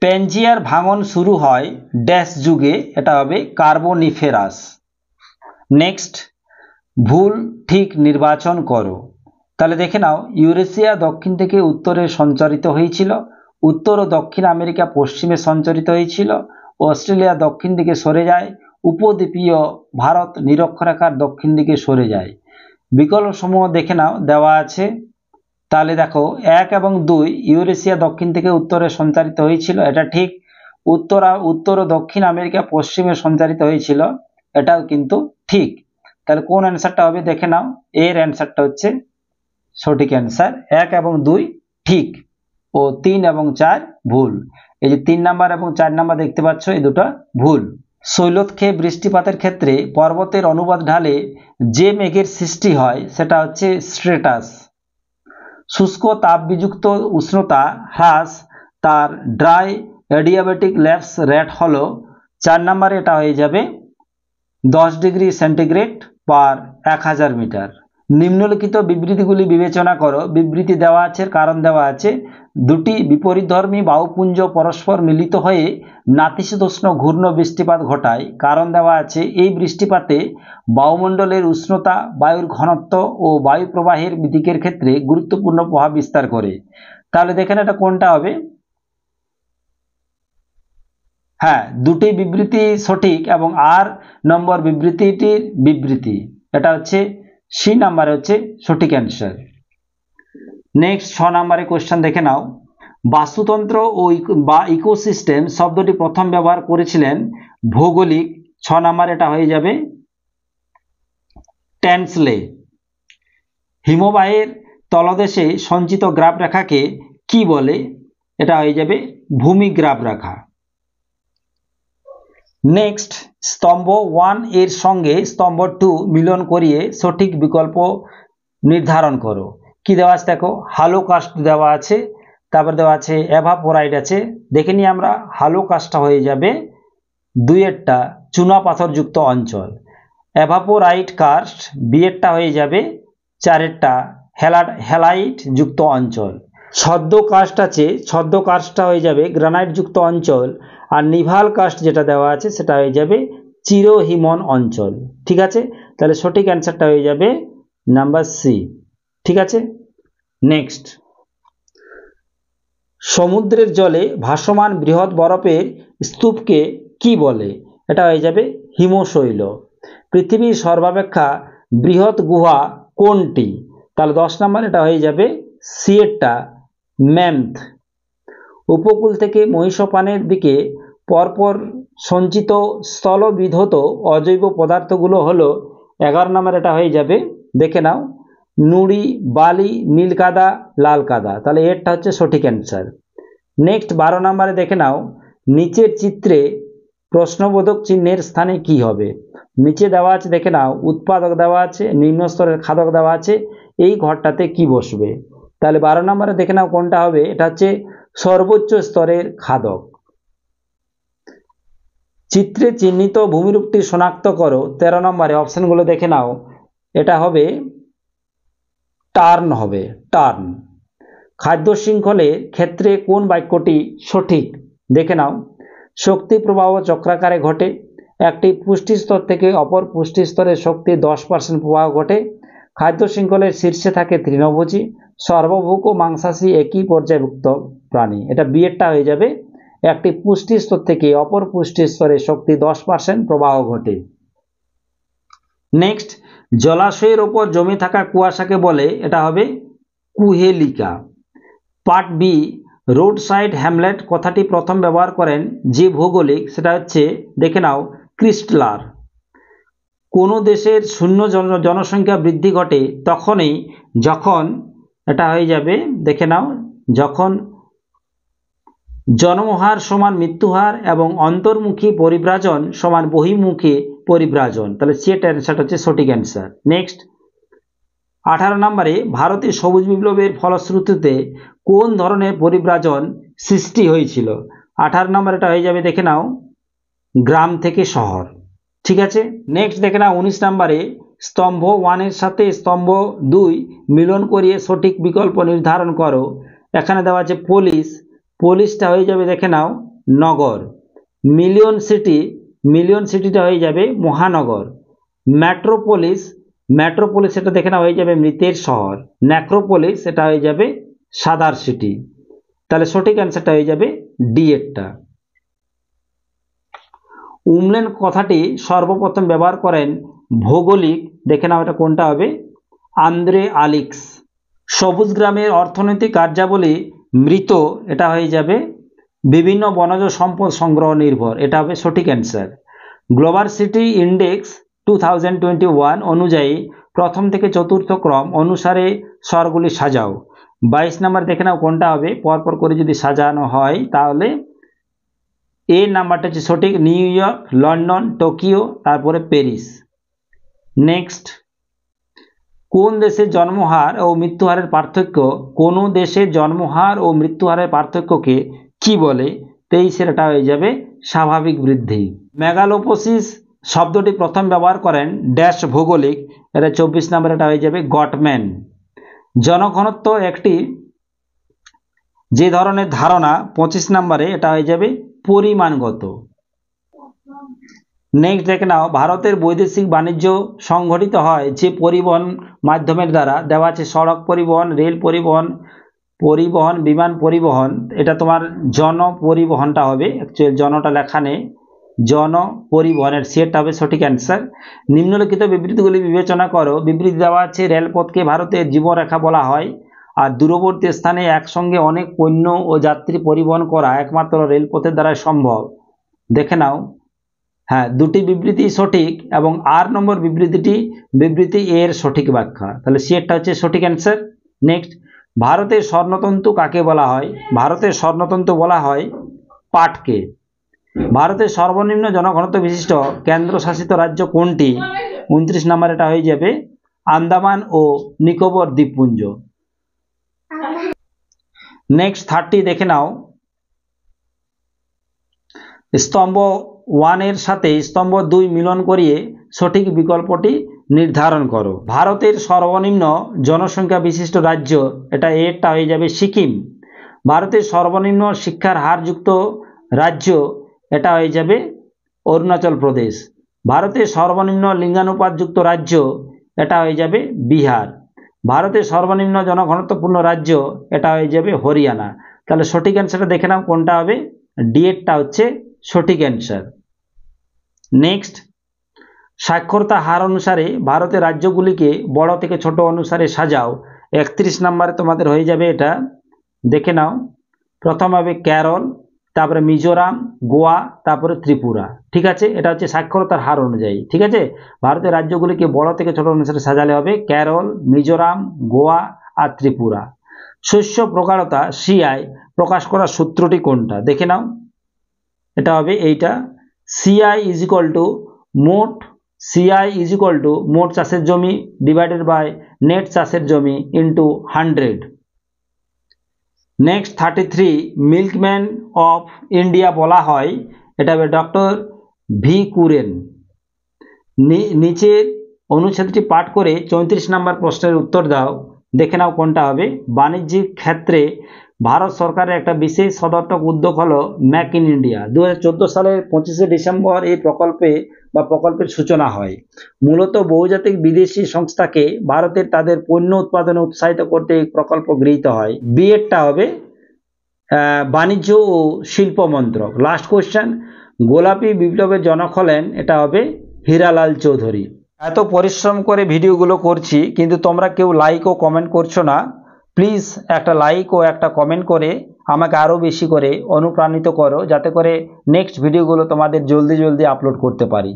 প্যানজিয়ার ভাঙন শুরু হয় ড্যাশ যুগে, এটা হবে কার্বনিফেরাস। নেক্সট, ভুল ঠিক নির্বাচন করো। তাহলে দেখে নাও, ইউরেশিয়া দক্ষিণ থেকে উত্তরে সঞ্চারিত হয়েছিল, উত্তর ও দক্ষিণ আমেরিকা পশ্চিমে সঞ্চারিত হয়েছিল, অস্ট্রেলিয়া দক্ষিণ দিকে সরে যায়, উপদ্বীপীয় ভারত নিরক্ষরেখার দক্ষিণ দিকে সরে যায়। বিকল্পসমূহ দেখে নাও, দেওয়া আছে। তাহলে দেখো 1 এবং 2, ইউরেশিয়া দক্ষিণ থেকে উত্তরে সঞ্চারিত হয়েছিল, এটা ঠিক। উত্তর ও দক্ষিণ আমেরিকা পশ্চিমে সঞ্চারিত হয়েছিল, এটাও কিন্তু ঠিক। তাহলে কোন অ্যান্সারটা হবে দেখে নাও, এর অ্যান্সারটা হচ্ছে সঠিক অ্যান্সার। 1 এবং 2 ঠিক ও 3 এবং 4 ভুল। এই যে 3 নাম্বার এবং 4 নাম্বার দেখতে পাচ্ছ, এই দুটো ভুল। শৈলক্ষে বৃষ্টিপাতের ক্ষেত্রে পর্বতের অনুপাত ঢালে যে মেঘের সৃষ্টি হয় সেটা হচ্ছে স্ট্রেটাস। শুষ্ক তাপবিযুক্ত উষ্ণতা হ্রাস তার ড্রাই অ্যাডিয়াবেটিক ল্যাপস রেট হলো 4 নম্বরে, এটা হয়ে যাবে 10 ডিগ্রি সেন্টিগ্রেড পার 1000 মিটার। নিম্নলিখিত বিবৃতিগুলি বিবেচনা করো। বিবৃতি দেওয়া আছে, কারণ দেওয়া আছে। দুটি বিপরীতধর্মী বায়ুপুঞ্জ পরস্পর মিলিত হয়ে নাতিশীতোষ্ণ ঘূর্ণ বৃষ্টিপাত ঘটায়। কারণ দেওয়া আছে, এই বৃষ্টিপাতে বায়ুমণ্ডলের উষ্ণতা, বায়ুর ঘনত্ব ও বায়ু প্রবাহের দিকের ক্ষেত্রে গুরুত্বপূর্ণ প্রভাব বিস্তার করে। তাহলে দেখেন এটা কোনটা হবে। হ্যাঁ, দুটি বিবৃতি সঠিক এবং আর নম্বর বিবৃতিটির বিবৃতি, এটা হচ্ছে সি নাম্বারে হচ্ছে সঠিক অ্যান্সার। নেক্সট 6 নম্বরে কোশ্চেন দেখে নাও। বাস্তুতন্ত্র ও বা ইকোসিস্টেম শব্দটি প্রথম ব্যবহার করেছিলেন ভৌগোলিক। 6 নম্বর, এটা হয়ে যাবে ট্যান্সলে। হিমবাহের তলদেশে সঞ্চিত গ্রাফ রেখাকে কি বলে? এটা হয়ে যাবে ভূমিগ্রাফ রেখা। নেক্সট, স্তম্ভ 1 এর সঙ্গে স্তম্ভ 2 মিলন করিয়ে সঠিক বিকল্প নির্ধারণ করো। কি দেওয়া আছে দেখো, হালো কাস্ট দেওয়া আছে, তারপর দেওয়া আছে এভাপোরাইট আছে। দেখে নিই আমরা, হালো কাস্টটা হয়ে যাবে 2-এরটা চুনা পাথরযুক্ত অঞ্চল, এভাপোরাইট কাস্ট বিয়েরটা হয়ে যাবে 4-এরটা হ্যালাইট যুক্ত অঞ্চল। ছদ্ম কাস্ট আছে, ছদ্ম কাস্টটা হয়ে যাবে গ্রানাইট যুক্ত অঞ্চল। আর নিভাল কাস্ট যেটা দেওয়া আছে সেটা হয়ে যাবে চিরহিমন অঞ্চল। ঠিক আছে, তাহলে সঠিক অ্যান্সারটা হয়ে যাবে নাম্বার সি। ঠিক আছে। নেক্সট, সমুদ্রের জলে ভাসমান বৃহৎ বরফের স্তূপকে কি বলে? এটা হয়ে যাবে হিমশৈল। পৃথিবীর সর্বাপেক্ষা বৃহৎ গুহা কোনটি? তাহলে 10 নম্বর, এটা হয়ে যাবে সিয়েরটা ম্যামথ। উপকূল থেকে মহীসোপানের দিকে পরপর সঞ্চিত স্থলবিধত অজৈব পদার্থগুলো হলো 11 নম্বর, এটা হয়ে যাবে দেখে নাও নুড়ি, বালি, নীলকাদা, লাল কাদা। তাহলে এরটা হচ্ছে সঠিক অ্যান্সার। নেক্সট 12 নম্বরে দেখে নাও, নিচের চিত্রে প্রশ্নবোধক চিহ্নের স্থানে কি হবে? নিচে দেওয়া আছে দেখে নাও, উৎপাদক দেওয়া আছে, নিম্ন স্তরের খাদক দেওয়া আছে, এই ঘরটাতে কি বসবে? তাহলে 12 নম্বরে দেখে নাও কোনটা হবে, এটা হচ্ছে সর্বোচ্চ স্তরের খাদক। চিত্রে চিহ্নিত ভূমিরূপটি শনাক্ত করো। 13 নম্বরে অপশনগুলো দেখে নাও, এটা হবে টার্ন হবে, টার্ন। খাদ্য শৃঙ্খলের ক্ষেত্রে কোন বাক্যটি সঠিক? দেখে নাও, শক্তি প্রবাহ চক্রাকারে ঘটে, একটি পুষ্টি স্তর থেকে অপর পুষ্টি স্তরে শক্তি 10% প্রবাহ ঘটে, খাদ্য শৃঙ্খলের শীর্ষে থাকে তৃণভোজী, সর্বভুক ও মাংসাশী একই পর্যায়ভুক্ত প্রাণী। এটা বিয়েরটা হয়ে যাবে, একটি পুষ্টি স্তর থেকে অপর পুষ্টি স্তরে শক্তি 10% প্রবাহ ঘটে। নেক্সট, জলাশয়ের ওপর জমে থাকা কুয়াশাকে বলে? এটা হবে কুহেলিকা। Part B, road side hamlet কথাটি প্রথম ব্যবহার করেন যে ভৌগোলিক, সেটা হচ্ছে দেখে নাও ক্রিস্টলার। কোনো দেশের শূন্য জনসংখ্যা বৃদ্ধি ঘটে তখনই যখন, এটা হয়ে যাবে দেখে নাও, যখন জন্মহার সমান মৃত্যুহার এবং অন্তর্মুখী পরিব্রাজন সমান বহির্মুখী পরিব্রাজন। তাহলে সেটা অ্যান্সার হচ্ছে সঠিক অ্যান্সার। নেক্সট 18 নম্বরে, ভারতের সবুজ বিপ্লবের ফলশ্রুতিতে কোন ধরনের পরিব্রাজন সৃষ্টি হয়েছিল? 18 নম্বর, এটা হয়ে যাবে দেখে নাও গ্রাম থেকে শহর। ঠিক আছে। নেক্সট দেখে নাও 19 নম্বরে, স্তম্ভ 1 এর সাথে স্তম্ভ 2 মিলন করিয়ে সঠিক বিকল্প নির্ধারণ করো। এখানে দেওয়া আছে পুলিশ, পুলিশটা হয়ে যাবে দেখে নাও নগর। মিলিয়ন সিটি, মিলিয়ন সিটিটা হয়ে যাবে মহানগর। মেট্রোপলিস, মেট্রোপলিস এটা দেখে না হয়ে যাবে মৃতের শহর। নেক্রোপলিস এটা হয়ে যাবে সাদার সিটি। তাহলে সঠিক অ্যান্সারটা হয়ে যাবে ডি এরটা। উমল্যান্ড কথাটি সর্বপ্রথম ব্যবহার করেন ভৌগোলিক, দেখে নাও এটা কোনটা হবে, আন্দ্রে আলিক্স। সবুজ গ্রামের অর্থনৈতিক কার্যাবলী মৃত, এটা হয়ে যাবে বিভিন্ন বনজ সম্পদ সংগ্রহ নির্ভর, এটা হবে সঠিক অ্যান্সার। গ্লোবাল সিটি ইন্ডেক্স 2021 অনুযায়ী প্রথম থেকে চতুর্থ ক্রম অনুসারে শহরগুলি সাজাও। 22 নম্বর দেখে নাও কোনটা হবে, পরপর করে যদি সাজানো হয় তাহলে এ নাম্বারটা হচ্ছে সঠিক, নিউ ইয়র্ক, লন্ডন, টোকিও, তারপরে প্যারিস। নেক্সট, কোন দেশের জন্মহার ও মৃত্যুহারের পার্থক্য, কোন দেশের জন্মহার ও মৃত্যুহারের পার্থক্যকে কি বলে? 23 এটা হয়ে যাবে স্বাভাবিক বৃদ্ধি। মেগালোপোসিস শব্দটি প্রথম ব্যবহার করেন ড্যাশ ভৌগোলিক, এটা 24 নম্বর এটা হয়ে যাবে গটম্যান। জনঘনত্ব একটি যে ধরনের ধারণা, 25 নম্বরে এটা হয়ে যাবে পরিমাণগত। নেক্সট দেখে নাও, ভারতের বৈদেশিক বাণিজ্য সংঘটিত হয় যে পরিবহন মাধ্যমের দ্বারা, দেওয়া আছে সড়ক পরিবহন, রেল পরিবহন, পরিবহন, বিমান পরিবহন। এটা তোমার জন পরিবহনটা হবে, অ্যাকচুয়ালি জনটা লেখা নেই, জন পরিবহনের সেটা হবে সঠিক অ্যান্সার। নিম্নলিখিত বিবৃতিগুলি বিবেচনা করো। বিবৃতি দেওয়া আছে রেলপথকে ভারতের জীবনরেখা বলা হয়, আর দূরবর্তী স্থানে একসঙ্গে অনেক পণ্য ও যাত্রী পরিবহন করা একমাত্র রেলপথের দ্বারা সম্ভব। দেখে নাও, হ্যাঁ, দুটি বিবৃতি সঠিক এবং 8 নম্বর বিবৃতি এর সঠিক ব্যাখ্যা, তাহলে সেটা হচ্ছে সঠিক অ্যান্সার। নেক্সট, ভারতের স্বর্ণতন্তু কাকে বলা হয়? ভারতের স্বর্ণতন্তু বলা হয় পাটকে। ভারতের সর্বনিম্ন জনঘনত্ব বিশিষ্ট কেন্দ্রশাসিত রাজ্য কোনটি? 29 নম্বর এটা হয়ে যাবে আন্দামান ও নিকোবর দ্বীপপুঞ্জ। নেক্সট 30 দেখে নাও, স্তম্ভ 1 এর সাথে স্তম্ভ 2 মিলন করিয়ে সঠিক বিকল্পটি নির্ধারণ করো। ভারতের সর্বনিম্ন জনসংখ্যা বিশিষ্ট রাজ্য, এটা এরটা হয়ে যাবে সিকিম। ভারতের সর্বনিম্ন শিক্ষার হারযুক্ত রাজ্য, এটা হয়ে যাবে অরুণাচল প্রদেশ। ভারতের সর্বনিম্ন লিঙ্গানুপাতযুক্ত রাজ্য, এটা হয়ে যাবে বিহার। ভারতের সর্বনিম্ন জনঘনত্বপূর্ণ রাজ্য, এটা হয়ে যাবে হরিয়ানা। তাহলে সঠিক অ্যান্সারটা দেখে নাও কোনটা হবে, ডি এরটা হচ্ছে সঠিক অ্যান্সার। নেক্সট, সাক্ষরতা হার অনুসারে ভারতের রাজ্যগুলিকে বড় থেকে ছোট অনুসারে সাজাও। 31 নম্বরে তোমাদের হয়ে যাবে এটা, দেখে নাও, প্রথম হবে কেরল, তারপরে মিজোরাম, গোয়া, তারপরে ত্রিপুরা। ঠিক আছে, এটা হচ্ছে সাক্ষরতার হার অনুযায়ী। ঠিক আছে, ভারতের রাজ্যগুলিকে বড় থেকে ছোট অনুসারে সাজালে হবে কেরল, মিজোরাম, গোয়া আর ত্রিপুরা। শস্য প্রকারতা সিআই প্রকাশ করার সূত্রটি কোনটা? দেখে নাও, এটা হবে এইটা, সিআই ইজ ইকুয়াল টু মোট চাষের জমি ডিভাইডেড বাই নেট চাষের জমি into 100। Next 33, milkman of India বলা হয়, এটা হবে ডক্টর ভি কুরেন। নিচের অনুচ্ছেদটি পাঠ করে 34 নম্বর প্রশ্নের উত্তর দাও। দেখে নাও কোনটা হবে। বাণিজ্যিক ক্ষেত্রে ভারত সরকারের একটা বিশেষ সদর্থক উদ্যোগ হলো মেক ইন ইন্ডিয়া। 2014 সালের 25শে ডিসেম্বর এই প্রকল্পের সূচনা হয়। মূলত বহুজাতিক বিদেশি সংস্থাকে ভারতের তাদের পণ্য উৎপাদনে উৎসাহিত করতে এই প্রকল্প গৃহীত হয়। বি এরটা হবে বাণিজ্য ও শিল্প মন্ত্রক। লাস্ট কোয়েশ্চেন, গোলাপি বিপ্লবের জনক হলেন, এটা হবে হীরালাল চৌধুরী। এত পরিশ্রম করে ভিডিওগুলো করছি কিন্তু তোমরা কেউ লাইক ও কমেন্ট করছো না। প্লিজ একটা লাইক ও একটা কমেন্ট করে আমাকে আরও বেশি করে অনুপ্রাণিত করো, যাতে করে নেক্সট ভিডিওগুলো তোমাদের জলদি আপলোড করতে পারি।